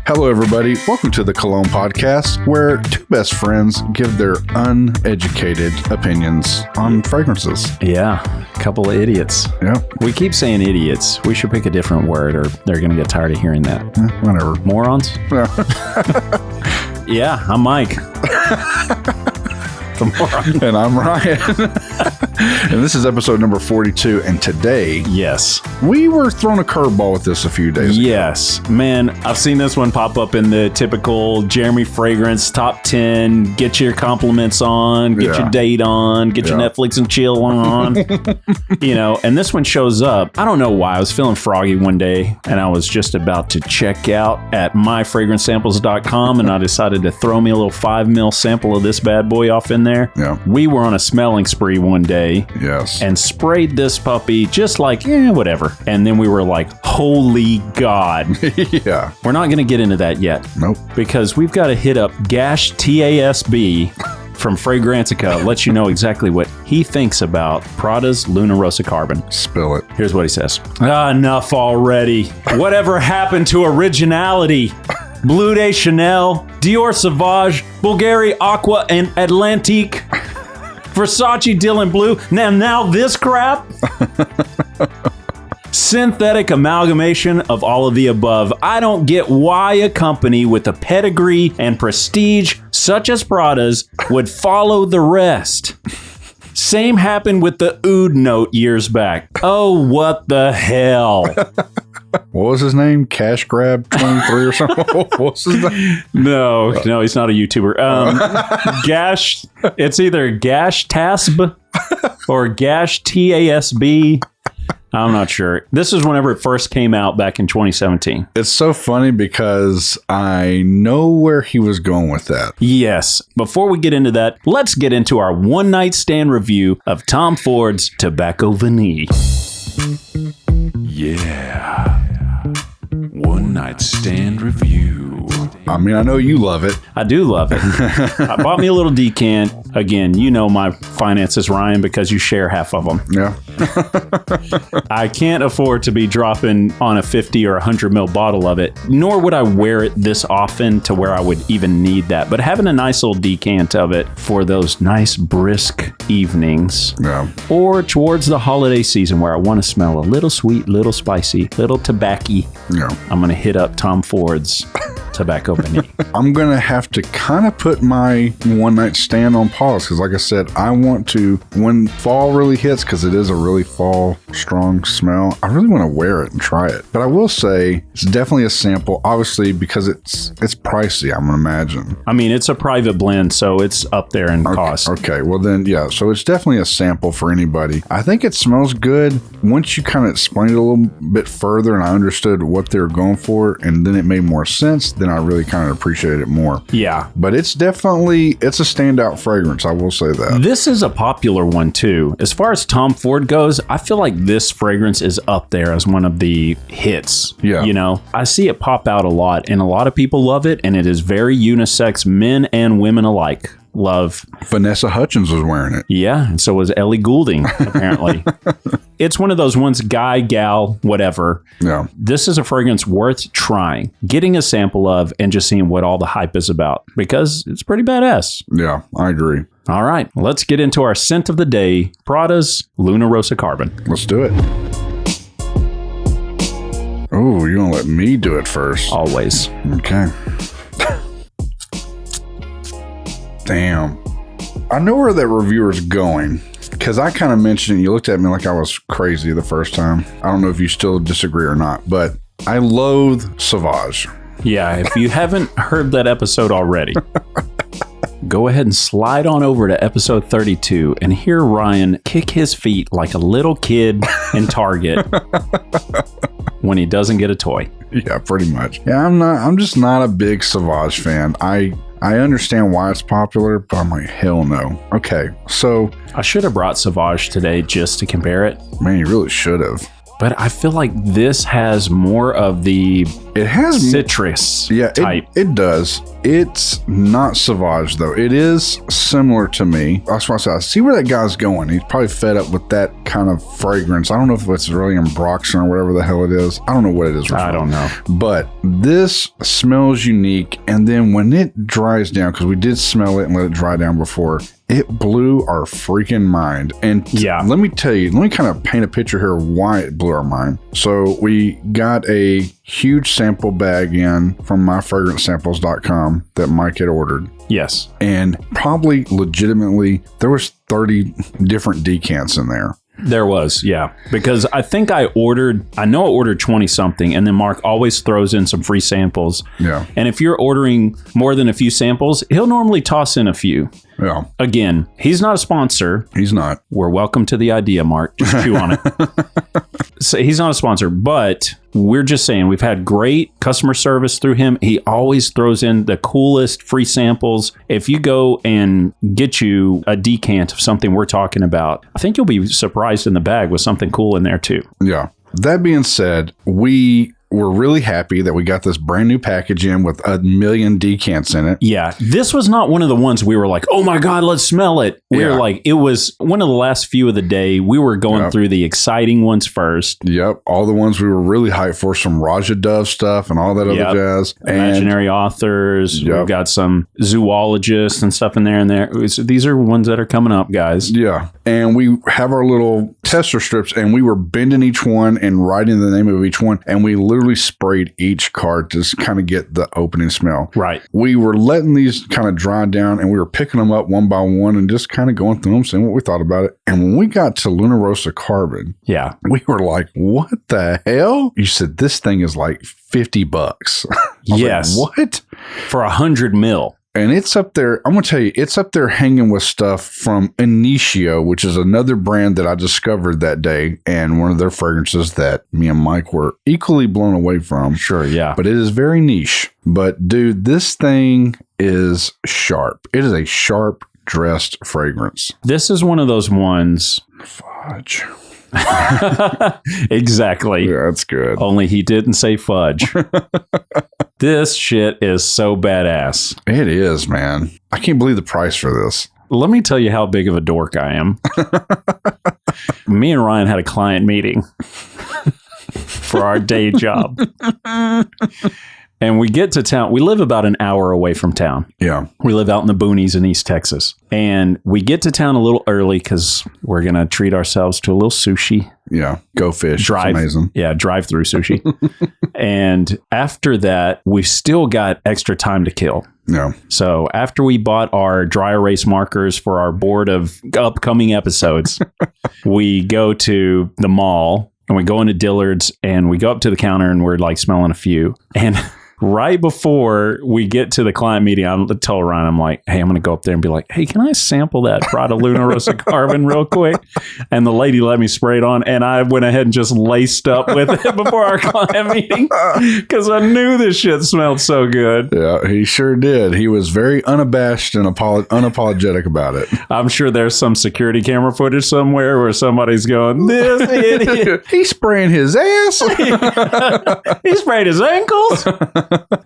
Hello, everybody. Welcome to the Cologne podcast, where two best friends give their uneducated opinions on fragrances. Yeah, a couple of idiots. Yeah. We keep saying idiots. We should pick a different word or they're going to get tired of hearing that. Whatever. Morons? Yeah. Yeah, I'm Mike. And I'm Ryan. And this is episode number 42. And today, yes, we were thrown a curveball with this a few days ago. Yes, man, I've seen this one pop up in the typical Jeremy Fragrance top 10. Get your compliments on, get your date on, get your Netflix and chill on. And this one shows up. I don't know why. I was feeling froggy one day and I was just about to check out at myfragrancesamples.com and I decided to throw me a little 5 ml sample of this bad boy off in there. Yeah. We were on a smelling spree one day. Yes. And sprayed this puppy just like, whatever. And then we were like, holy God. Yeah. We're not going to get into that yet. Nope. Because we've got to hit up Gash TASB from Fragrantica, let you know exactly what he thinks about Prada's Luna Rossa Carbon. Spill it. Here's what he says. Enough already. Whatever happened to originality? Bleu de Chanel, Dior Sauvage, Bulgari Aqua and Atlantique, Versace Dylan Blue. Now this crap? Synthetic amalgamation of all of the above. I don't get why a company with a pedigree and prestige such as Prada's would follow the rest. Same happened with the Oud note years back. Oh, what the hell? What was his name? Cash Grab 23 or something? What's his name? No, he's not a YouTuber. Gash, it's either Gash Tasb or Gash TASB. I'm not sure. This is whenever it first came out back in 2017. It's so funny because I know where he was going with that. Yes. Before we get into that, let's get into our one night stand review of Tom Ford's Tobacco Vanille. Yeah. One night stand review. I mean, I know you love it. I do love it. I bought me a little decant. Again, you know my finances, Ryan, because you share half of them. Yeah. I can't afford to be dropping on a 50 or 100 ml bottle of it, nor would I wear it this often to where I would even need that. But having a nice little decant of it for those nice brisk evenings, or towards the holiday season where I want to smell a little sweet, little spicy, little tobacco, I'm going to hit up Tom Ford's Tobacco Vanille. I'm going to have to kind of put my one night stand on pause because, like I said, I want to, when fall really hits, because it is a really fall strong smell, I really want to wear it and try it. But I will say it's definitely a sample, obviously, because it's pricey, I'm going to imagine. I mean, it's a private blend, so it's up there in cost. Okay, well then, so it's definitely a sample for anybody. I think it smells good. Once you kind of explained it a little bit further and I understood what they were going for, and then it made more sense, then I really kind of appreciate it more. Yeah. But it's a standout fragrance, I will say that. This is a popular one too. As far as Tom Ford goes, I feel like this fragrance is up there as one of the hits. Yeah. I see it pop out a lot and a lot of people love it, and it is very unisex, men and women alike. Love. Vanessa Hudgens was wearing it. Yeah, and so was Ellie Goulding, apparently. It's one of those ones, guy, gal, whatever. Yeah. This is a fragrance worth trying, getting a sample of, and just seeing what all the hype is about, because it's pretty badass. Yeah, I agree. All right, let's get into our scent of the day, Prada's Luna Rossa Carbon. Let's do it. Oh, you're going to let me do it first. Always. Okay. Damn. I know where that reviewer's going because I kind of mentioned, you looked at me like I was crazy the first time. I don't know if you still disagree or not, but I loathe Sauvage. Yeah, if you haven't heard that episode already, go ahead and slide on over to episode 32 and hear Ryan kick his feet like a little kid in Target when he doesn't get a toy. Yeah, pretty much. Yeah, I'm just not a big Sauvage fan. I understand why it's popular, but I'm like, hell no. Okay, so I should have brought Sauvage today just to compare it. Man, you really should have. But I feel like this has more of the citrus type. It does. It's not Sauvage, though. It is similar to me. That's why I said, I see where that guy's going. He's probably fed up with that kind of fragrance. I don't know if it's really Ambroxan or whatever the hell it is. I don't know what it is. I don't know. But this smells unique. And then when it dries down, because we did smell it and let it dry down before, it blew our freaking mind. And let me tell you, let me kind of paint a picture here of why it blew our mind. So we got a huge sample bag in from myfragrancesamples.com that Myke had ordered. Yes. And probably legitimately, there was 30 different decants in there. There was, yeah. Because I think I ordered 20 something, and then Mark always throws in some free samples. Yeah. And if you're ordering more than a few samples, he'll normally toss in a few. Yeah. Again, he's not a sponsor. He's not. We're welcome to the idea, Mark. Just chew on it. So he's not a sponsor, but we're just saying we've had great customer service through him. He always throws in the coolest free samples. If you go and get you a decant of something we're talking about, I think you'll be surprised in the bag with something cool in there too. Yeah. That being said, we're really happy that we got this brand new package in with 1 million decants in it. Yeah. This was not one of the ones we were like, oh my God, let's smell it. We were like, it was one of the last few of the day. We were going through the exciting ones first. Yep. All the ones we were really hyped for, some Raja Dove stuff and all that other jazz. Imaginary authors. We've got some zoologists and stuff in there. These are ones that are coming up, guys. Yeah. And we have our little tester strips, and we were bending each one and writing the name of each one. And we literally sprayed each card to just kind of get the opening smell. Right. We were letting these kind of dry down, and we were picking them up one by one and just kind of going through them, saying what we thought about it. And when we got to Luna Rossa Carbon, we were like, what the hell? You said this thing is like $50. Yes. Like, what? For 100 mil. And it's up there. I'm going to tell you, it's up there hanging with stuff from Initio, which is another brand that I discovered that day, and one of their fragrances that me and Myke were equally blown away from. Sure, yeah. But it is very niche. But dude, this thing is sharp. It is a sharp dressed fragrance. This is one of those ones. Fudge. Exactly. Yeah, that's good. Only he didn't say fudge. This shit is so badass. It is, man. I can't believe the price for this. Let me tell you how big of a dork I am. Me and Ryan had a client meeting for our day job. And we get to town. We live about an hour away from town. Yeah. We live out in the boonies in East Texas. And we get to town a little early because we're going to treat ourselves to a little sushi. Yeah. Go fish. It's amazing. Yeah. Drive-through sushi. And after that, we've still got extra time to kill. Yeah. So after we bought our dry erase markers for our board of upcoming episodes, we go to the mall and we go into Dillard's and we go up to the counter and we're like smelling a few. And right before we get to the client meeting, I'll tell Ryan, I'm like, hey, I'm going to go up there and be like, hey, can I sample that Prada Luna Rossa Carbon real quick? And the lady let me spray it on, and I went ahead and just laced up with it before our client meeting because I knew this shit smelled so good. Yeah, he sure did. He was very unabashed and unapologetic about it. I'm sure there's some security camera footage somewhere where somebody's going, this idiot. He's spraying his ass. He sprayed his ankles.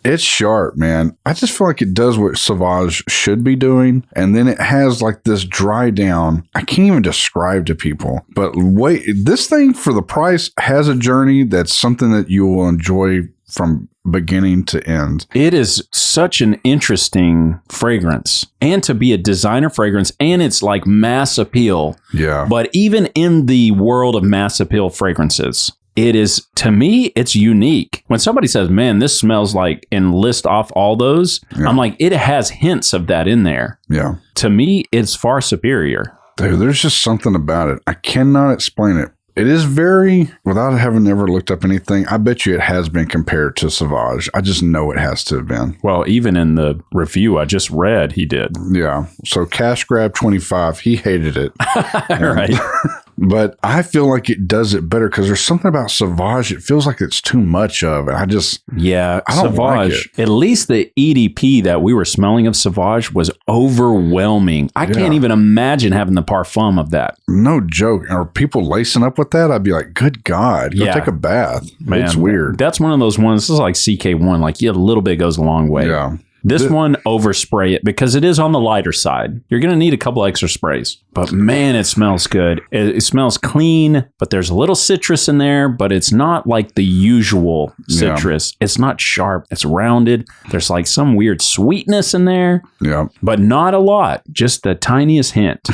It's sharp, man. I just feel like it does what Sauvage should be doing. And then it has like this dry down. I can't even describe to people. But wait, this thing for the price has a journey that's something that you will enjoy from beginning to end. It is such an interesting fragrance. And to be a designer fragrance, and it's like mass appeal. Yeah. But even in the world of mass appeal fragrances, it is, to me, it's unique. When somebody says, man, this smells like, and list off all those, I'm like, it has hints of that in there. Yeah. To me, it's far superior. Dude, there's just something about it. I cannot explain it. It is very, without having ever looked up anything, I bet you it has been compared to Sauvage. I just know it has to have been. Well, even in the review I just read, he did. Yeah. So Cash Grab 25, he hated it. Right. But I feel like it does it better because there's something about Sauvage. It feels like it's too much of it. I don't Sauvage, like it. At least the EDP that we were smelling of Sauvage was overwhelming. I can't even imagine having the parfum of that. No joke. Are people lacing up with that? I'd be like, good God, go take a bath. Man, it's weird. That's one of those ones. This is like CK1. Like, a little bit goes a long way. Yeah. This one, overspray it because it is on the lighter side. You're going to need a couple extra sprays. But man, it smells good. It smells clean, but there's a little citrus in there, but it's not like the usual citrus. Yeah. It's not sharp. It's rounded. There's like some weird sweetness in there. Yeah. But not a lot. Just the tiniest hint.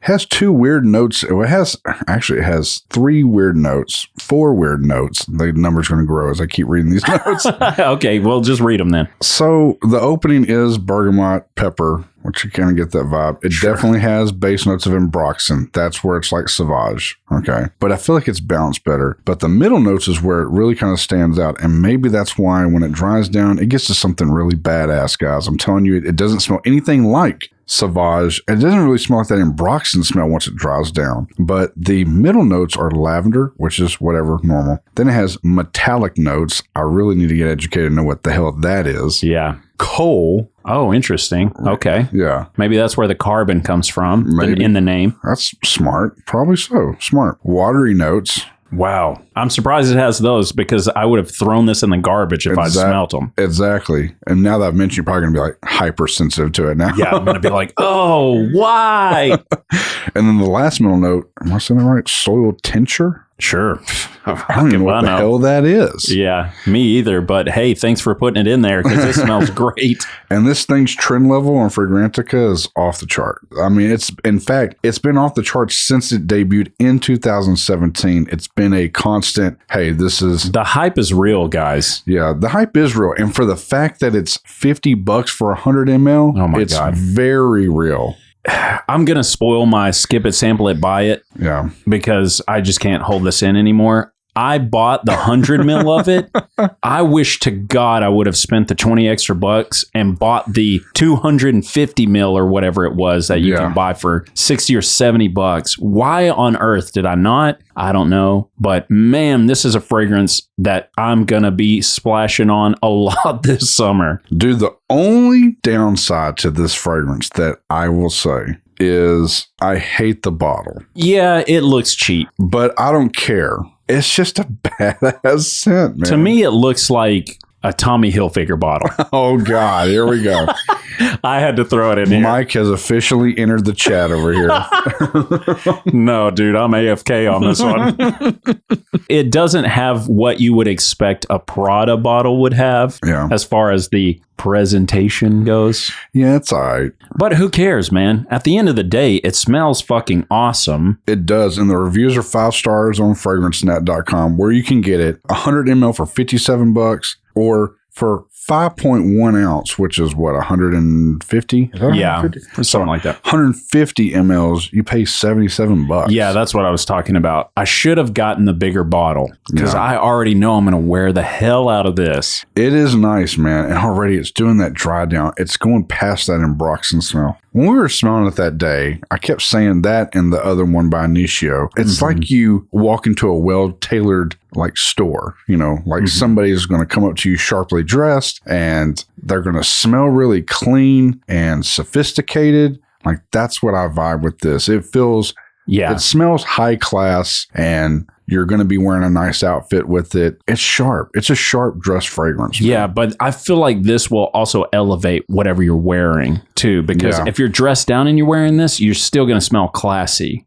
Has 2 weird notes. It has 3 weird notes, 4 weird notes. The number's going to grow as I keep reading these notes. Okay, well, just read them then. So the opening is bergamot pepper, which you kind of get that vibe. It definitely has base notes of ambroxan. That's where it's like Sauvage. Okay. But I feel like it's balanced better. But the middle notes is where it really kind of stands out. And maybe that's why when it dries down, it gets to something really badass, guys. I'm telling you, it doesn't smell anything like Sauvage. It doesn't really smell like that ambroxan smell once it dries down. But the middle notes are lavender, which is whatever, normal. Then it has metallic notes. I really need to get educated and know what the hell that is. Yeah. Coal. Oh, interesting. Okay. Yeah. Maybe that's where the carbon comes from in the name. That's smart. Probably so. Smart. Watery notes. Wow. I'm surprised it has those because I would have thrown this in the garbage if I smelt them. Exactly. And now that I've mentioned, you're probably going to be like hypersensitive to it now. Yeah, I'm going to be like, oh, why? And then the last middle note, am I saying that right? Soil tincture? Sure. I don't even know what the hell that is. Yeah, me either. But hey, thanks for putting it in there because it smells great. And this thing's trend level on Fragrantica is off the chart. I mean, it's been off the charts since it debuted in 2017. It's been a constant, hey, this is... The hype is real, guys. Yeah, the hype is real. And for the fact that it's $50 for 100 ml, oh my God, very real. I'm going to spoil my skip it, sample it, buy it. Yeah. Because I just can't hold this in anymore. I bought the 100 mil of it. I wish to God I would have spent the 20 extra bucks and bought the 250 mil or whatever it was that you can buy for 60 or 70 bucks. Why on earth did I not? I don't know. But man, this is a fragrance that I'm going to be splashing on a lot this summer. Dude, the only downside to this fragrance that I will say is I hate the bottle. Yeah, it looks cheap. But I don't care. It's just a badass scent, man. To me, it looks like a Tommy Hilfiger bottle. Oh, God. Here we go. I had to throw it in here. Myke has officially entered the chat over here. No, dude, I'm AFK on this one. It doesn't have what you would expect a Prada bottle would have as far as the presentation goes. Yeah, it's all right. But who cares, man? At the end of the day, it smells fucking awesome. It does. And the reviews are 5 stars on fragrancenet.com where you can get it 100 ml for $57 or for 5.1 ounce, which is what, 150? Yeah, something like that. 150 mLs, you pay $77. Yeah, that's what I was talking about. I should have gotten the bigger bottle because I already know I'm going to wear the hell out of this. It is nice, man. And already it's doing that dry down. It's going past that ambroxan smell. When we were smelling it that day, I kept saying that and the other one by Initio. It's like you walk into a well-tailored like store, you know, like somebody's going to come up to you sharply dressed and they're going to smell really clean and sophisticated. Like that's what I vibe with this. It feels, it smells high class and you're going to be wearing a nice outfit with it. It's sharp. It's a sharp dress fragrance. Man. Yeah, but I feel like this will also elevate whatever you're wearing too, because if you're dressed down and you're wearing this, you're still going to smell classy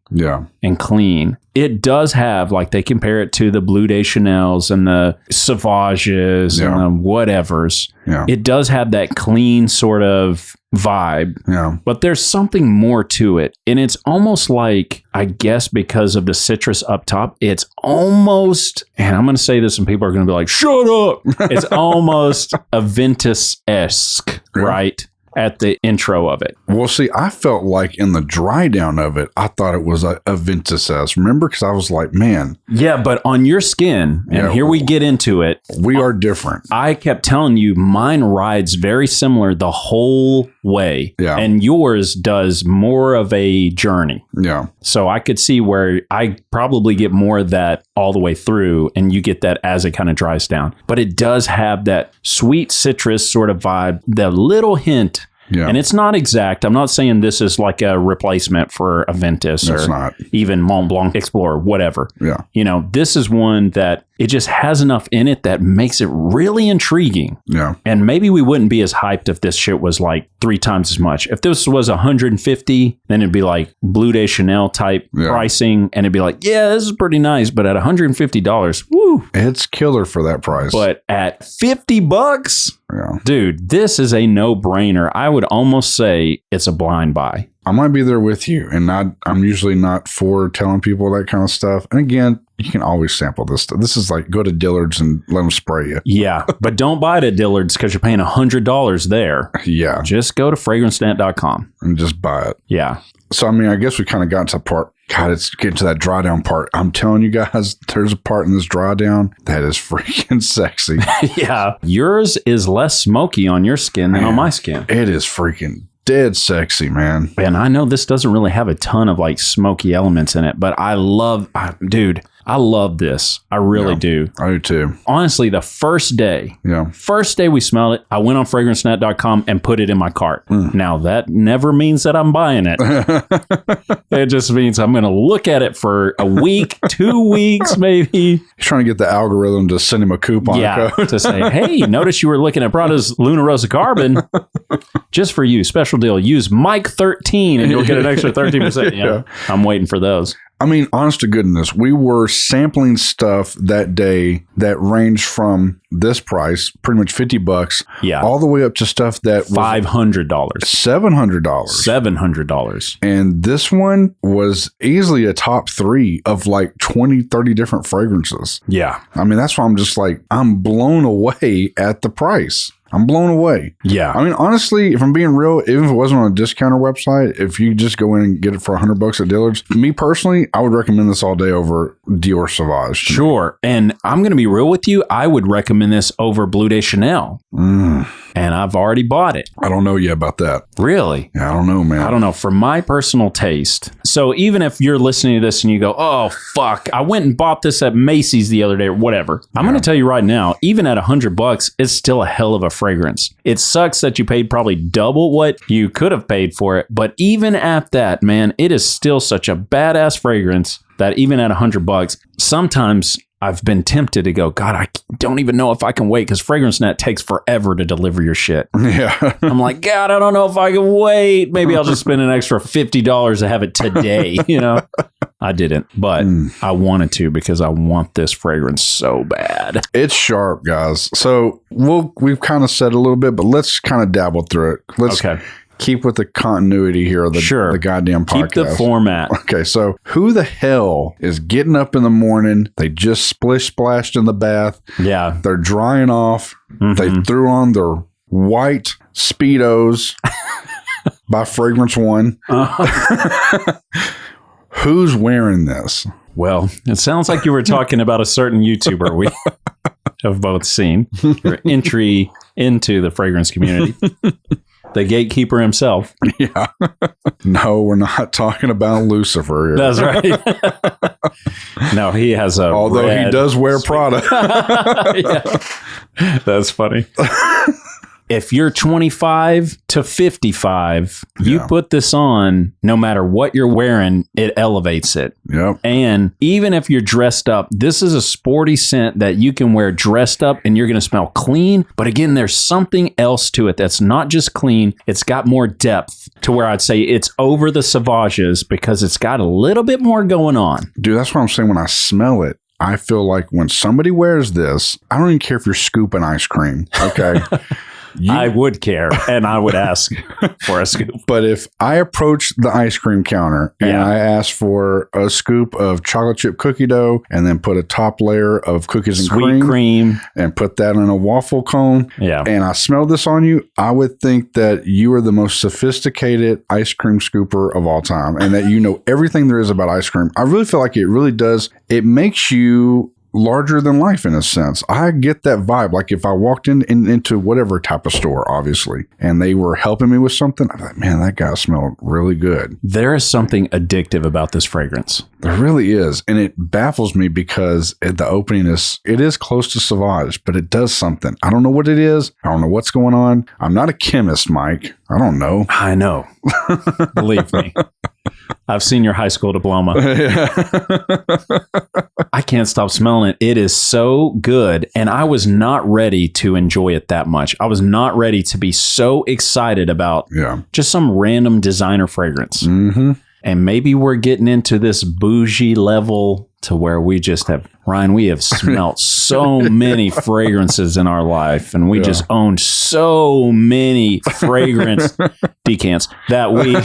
and clean. It does have, like they compare it to the Bleu de Chanel's and the Sauvages and the whatevers. Yeah. It does have that clean sort of vibe. Yeah. But there's something more to it. And it's almost like, I guess because of the citrus up top, it's almost, and I'm going to say this and people are going to be like, shut up. It's almost Aventus-esque, right? At the intro of it. Well, see, I felt like in the dry down of it, I thought it was a Aventus-esque. Remember? Because I was like, man. Yeah, but on your skin, and here we get into it. We are different. I kept telling you, mine rides very similar the whole way. Yeah. And yours does more of a journey. Yeah. So I could see where I probably get more of that all the way through, and you get that as it kind of dries down. But it does have that sweet citrus sort of vibe, the little hint. Yeah. And it's not exact. I'm not saying this is like a replacement for a Ventus It's or not. even Mont Blanc Explorer, whatever. Yeah. You know, this is one that it just has enough in it that makes it really intriguing. Yeah. And maybe we wouldn't be as hyped if this shit was like 3 times as much. If this was 150, then it'd be like Bleu de Chanel type pricing. And it'd be like, yeah, this is pretty nice. But at $150, woo. It's killer for that price. But at $50, yeah. dude, this is a no-brainer. I would almost say it's a blind buy. I might be there with you, and I'm usually not for telling people that kind of stuff. And again, you can always sample this stuff. This is like go to Dillard's and let them spray you. Yeah, but don't buy it at Dillard's because you're paying $100 there. Yeah. Just go to fragrancenet.com. And just buy it. Yeah. So, I mean, I guess we kind of got to the part. God, it's getting to that dry down part. I'm telling you guys, there's a part in this dry down that is freaking sexy. Yeah. Yours is less smoky on your skin than on my skin. It is freaking dead sexy, man. And I know this doesn't really have a ton of like smoky elements in it, but I love this. I really do. I do too. Honestly, the first day we smelled it, I went on fragrancenet.com and put it in my cart. Now, that never means that I'm buying it. It just means I'm going to look at it for a week, 2 weeks, maybe. He's trying to get the algorithm to send him a coupon code. To say, hey, notice you were looking at Prada's Luna Rossa Carbon. Just for you, special deal. Use Myke 13 and you'll get an extra 13%. Yeah. I'm waiting for those. I mean, honest to goodness, we were sampling stuff that day that ranged from this price, pretty much $50, all the way up to stuff that was $500, $700, $700. And this one was easily a top 3 of like 20, 30 different fragrances. Yeah. I mean, that's why I'm just like, I'm blown away at the price. I'm blown away. Yeah. I mean, honestly, if I'm being real, even if it wasn't on a discounter website, if you just go in and get it for $100 at Dillard's, me personally, I would recommend this all day over Dior Sauvage. Sure. And I'm going to be real with you. I would recommend this over Bleu de Chanel. And I've already bought it. I don't know yet about that. Really? Yeah, I don't know, man. I don't know. For my personal taste. So even if you're listening to this and you go, oh, fuck, I went and bought this at Macy's the other day or whatever. I'm going to tell you right now, even at $100, it's still a hell of a fragrance. It sucks that you paid probably double what you could have paid for it. But even at that, man, it is still such a badass fragrance that even at $100, sometimes I've been tempted to go, God, I don't even know if I can wait because FragranceNet takes forever to deliver your shit. Yeah. I'm like, God, I don't know if I can wait. Maybe I'll just spend an extra $50 to have it today. You know, I didn't, but I wanted to because I want this fragrance so bad. It's sharp, guys. So we've kind of said a little bit, but let's kind of dabble through it. Let's keep with the continuity here of the goddamn podcast. Keep the format. Okay, so who the hell is getting up in the morning? They just splashed in the bath. Yeah. They're drying off. They threw on their white Speedos by Fragrance One. Who's wearing this? Well, it sounds like you were talking about a certain YouTuber we have both seen. Your entry into the fragrance community. The gatekeeper himself. Yeah. No, we're not talking about Lucifer here. That's right. No, he has a although he does wear Prada. Yeah. That's funny. If you're 25 to 55, you put this on, no matter what you're wearing, it elevates it. Yep. And even if you're dressed up, this is a sporty scent that you can wear dressed up and you're going to smell clean. But again, there's something else to it that's not just clean. It's got more depth to where I'd say it's over the Sauvages because it's got a little bit more going on. Dude, that's what I'm saying. When I smell it, I feel like when somebody wears this, I don't even care if you're scooping ice cream. Okay. I would care, and I would ask for a scoop. But if I approach the ice cream counter and I ask for a scoop of chocolate chip cookie dough and then put a top layer of cookies and sweet cream and put that in a waffle cone and I smell this on you, I would think that you are the most sophisticated ice cream scooper of all time and that you know everything there is about ice cream. I really feel like it really does. It makes you larger than life in a sense. I get that vibe. Like if I walked into whatever type of store, obviously, and they were helping me with something, I'm like, man, that guy smelled really good. There is something addictive about this fragrance. There really is. And it baffles me because the opening it is close to Sauvage, but it does something. I don't know what it is. I don't know what's going on. I'm not a chemist, Myke. I don't know. I know. Believe me. I've seen your high school diploma. I can't stop smelling it. It is so good. And I was not ready to enjoy it that much. I was not ready to be so excited about just some random designer fragrance. Mm-hmm. And maybe we're getting into this bougie level to where we just have, Ryan, we have smelt so many fragrances in our life, and we just owned so many fragrance decants that we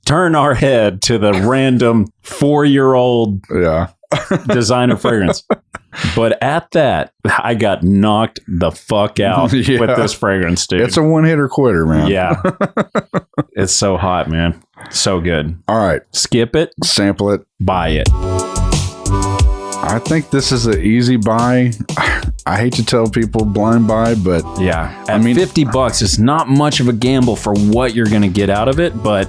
turn our head to the random 4-year-old designer fragrance. But at that, I got knocked the fuck out with this fragrance, dude. It's a one-hitter quitter, man. Yeah. It's so hot, man. So good. All right. Skip it. Sample it. Buy it. I think this is an easy buy. I hate to tell people blind buy, but yeah. At $50, it's not much of a gamble for what you're going to get out of it, but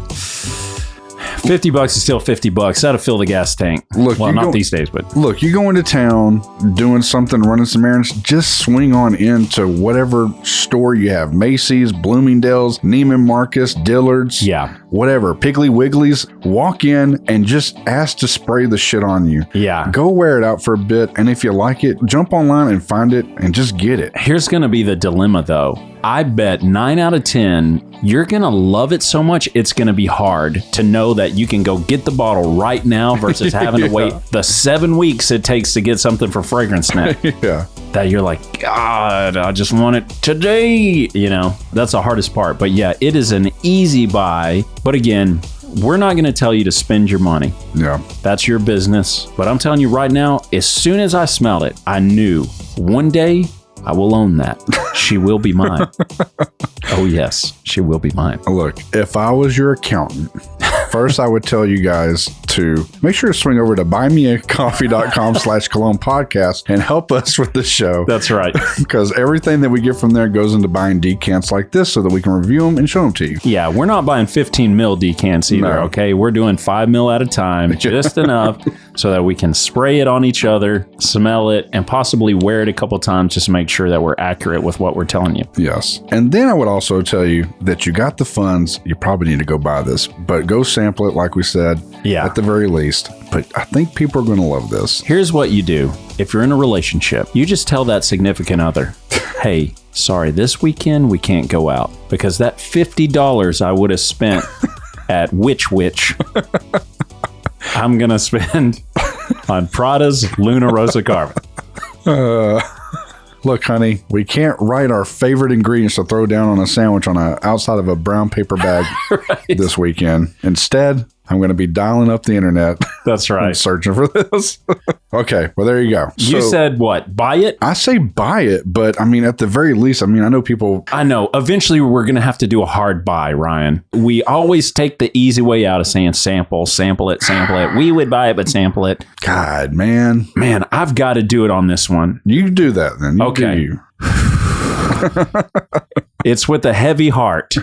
$50 is still $50. That'll fill the gas tank. Look, well, not these days, but look, you go into town doing something, running some errands, just swing on into whatever store you have. Macy's, Bloomingdale's, Neiman Marcus, Dillard's, whatever, Piggly Wiggly's. Walk in and just ask to spray the shit on you. Yeah. Go wear it out for a bit, and if you like it, jump online and find it and just get it. Here's going to be the dilemma, though. I bet 9 out of 10, you're going to love it so much, it's going to be hard to know that you can go get the bottle right now versus having to wait the 7 weeks it takes to get something for Fragrance Net. That you're like, God, I just want it today. You know, that's the hardest part. But yeah, it is an easy buy. But again, we're not going to tell you to spend your money. Yeah. That's your business. But I'm telling you right now, as soon as I smelled it, I knew one day I will own that. She will be mine. Oh, yes, she will be mine. Look, if I was your accountant, first I would tell you guys to make sure to swing over to buymeacoffee.com/Cologne podcast and help us with the show. That's right. Because everything that we get from there goes into buying decants like this so that we can review them and show them to you. Yeah, we're not buying 15 mil decants either, okay? We're doing 5 mil at a time, just enough so that we can spray it on each other, smell it, and possibly wear it a couple times just to make sure that we're accurate with what we're telling you. Yes. And then I would also tell you that you got the funds, you probably need to go buy this, but go sample it like we said, at the very least. But I think people are going to love this. Here's what you do. If you're in a relationship, you just tell that significant other, hey, sorry, this weekend we can't go out because that $50 I would have spent at Witch I'm going to spend on Prada's Luna Rossa Carbon. Look, honey, we can't write our favorite ingredients to throw down on a sandwich on outside of a brown paper bag this weekend. Instead, I'm going to be dialing up the internet. That's right. And searching for this. Okay, well, there you go. You said what? Buy it? I say buy it, but I mean, at the very least, I mean, I know people... I know. Eventually, we're going to have to do a hard buy, Ryan. We always take the easy way out of saying sample it. We would buy it, but sample it. God, man. Man, I've got to do it on this one. You do that then. Okay. It's with a heavy heart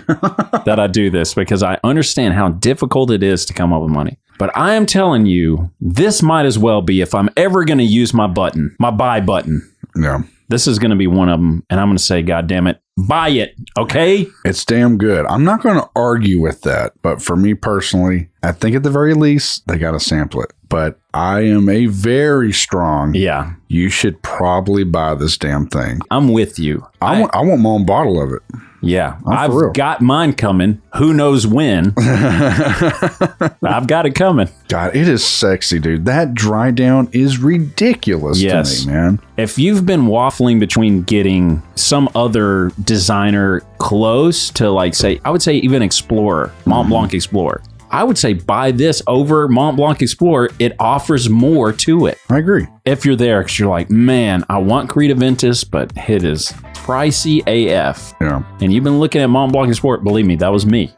that I do this because I understand how difficult it is to come up with money. But I am telling you, this might as well be if I'm ever going to use my button, my buy button. Yeah. This is going to be one of them. And I'm going to say, God damn it, buy it. Okay. It's damn good. I'm not going to argue with that. But for me personally, I think at the very least, they got to sample it. But I am a very strong. Yeah. You should probably buy this damn thing. I'm with you. I want my own bottle of it. Yeah. I've got mine coming. Who knows when? I've got it coming. God, it is sexy, dude. That dry down is ridiculous to me, man. If you've been waffling between getting some other designer close to, like, say, I would say even Explorer, Mont Blanc Explorer. I would say buy this over Mont Blanc Explorer. It offers more to it. I agree. If you're there, because you're like, man, I want Creed Aventus, but it is pricey AF. Yeah. And you've been looking at Mont Blanc Explorer. Believe me, that was me.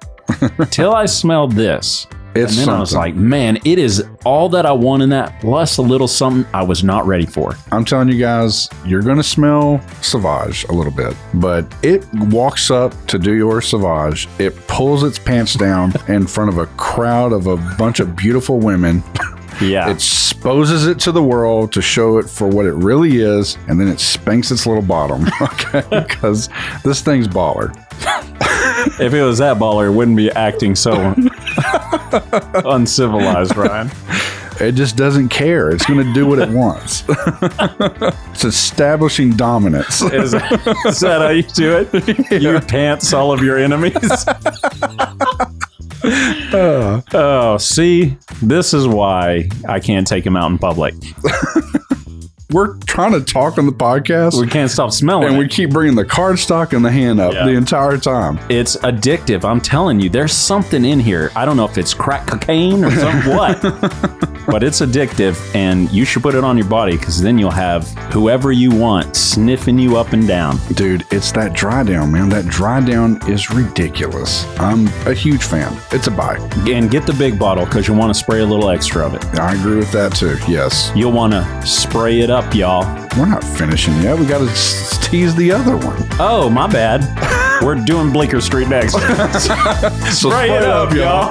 Till I smelled this. It's And then I was like, man, it is all that I want in that, plus a little something I was not ready for. I'm telling you guys, you're going to smell Sauvage a little bit, but it walks up to Dior Sauvage. It pulls its pants down in front of a crowd of a bunch of beautiful women. Yeah. It exposes it to the world to show it for what it really is, and then it spanks its little bottom, okay? Because this thing's baller. If it was that baller, it wouldn't be acting so uncivilized, Ryan. It just doesn't care. It's going to do what it wants. It's establishing dominance. Is that how you do it? You pants all of your enemies? Oh, see, this is why I can't take him out in public. We're trying to talk on the podcast. We can't stop smelling and it. we keep bringing the cardstock and the hand up the entire time. It's addictive. I'm telling you, there's something in here. I don't know if it's crack cocaine or something, what, but it's addictive, and you should put it on your body, because then you'll have whoever you want sniffing you up and down. Dude, it's that dry down, man. That dry down is ridiculous. I'm a huge fan. It's a buy. And get the big bottle, because you want to spray a little extra of it. I agree with that too. Yes. You'll want to spray it up, y'all. We're not finishing yet. We got to tease the other one. Oh, my bad. We're doing Bleecker Street next. So spray it up, y'all.